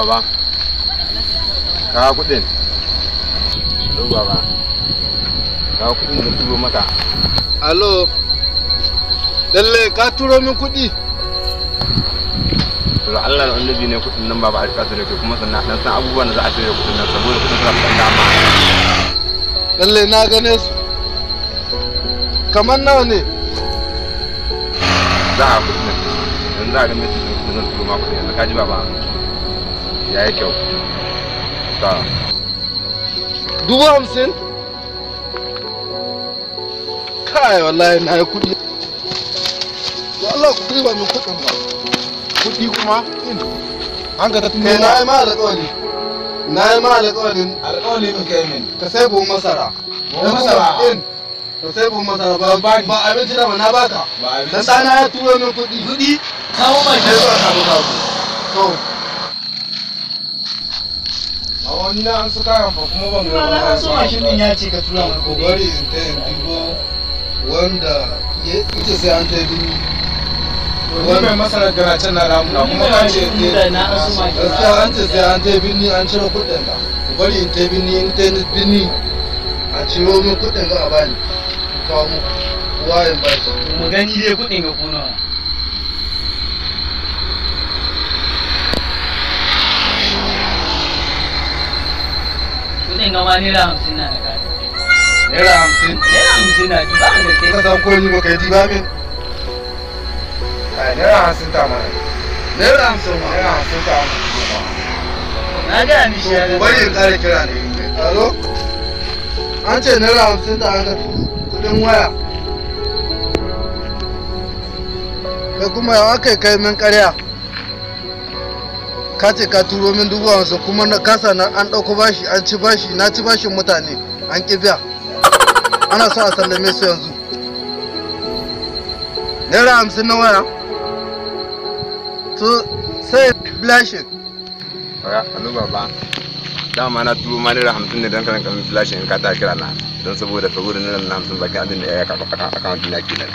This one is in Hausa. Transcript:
baba. Ka kuɗin. Alo baba. Ka kuɗin da turo maka. Alo. Lalle ka turo min kuɗi. To Allah da annabi ne kuɗin nan baba a rika su da kai kuma sannan dan san abubuwan da za a shirya kuɗin nan saboda kuɗin suna da dama. Lalle na gane su. Kamar nawa ne? Za a kuɗin nan. Yanzu za a ga mai kuɗin nan turo ma kuɗin yanzu ka ji baba. Ya yi kyau. Ta. 50,000? Kai wallahi na yi kuɗi. Allah ku riba min kuɗin ba. Kuɗi kuma? An ga kai na yi ma alƙawari. Na yi ma alƙawarin. Alƙawari min kai min. Ka sai buhun masara. Buhun masara? Ka sai buhun masara ba abinci da ba na baka. Ba abinci. Dan ɗana ya turo min kuɗi. Kuɗi? Kawo ba ke zuwa kawo. To. A wani na an su kayan fa kuma ban ga ba. An so mashin din ya ce ka tura mana kuɗi. Bari in ta yin dubo wanda ita sai an ta yi dubu. Wani mai masarar gara can na ramuna kuma ka ce gaskiya an ce sai an ta yi binni an ciro kuɗin ka. Bari in ta yi binni in ta yi binni a ciro min kuɗin ka a bani. Kawo mu wayan bashi. mu gani dai kuɗin ga kuna. Kuɗin ga ma naira 50 na da kai. Naira 50? Naira 50 na ji ba da kai. Ka san ko ni ba kai ji ba min? Naira 50 ta mana. Naira 50 ma. Naira 50 ta mana. Na ga mishi ya ga. Bari in ƙara kira ne. Alo? An ce naira 50 ta aka kuɗin waya. Kai kuma yawa kai min ƙarya. Ka ce ka turo min 50,000 kuma na kasa na an ɗauko bashi an ci bashi na ci bashin mutane an ƙi biya. Ana so a sallame su yanzu. Naira 50 na waya. To sai blashin. Oya, alo baba. Dama na turo ma naira 50 ne don karan kamin flashin in ka ta kira na. Don saboda naira 50 bakin abin da ya yi akawuntin na kenan.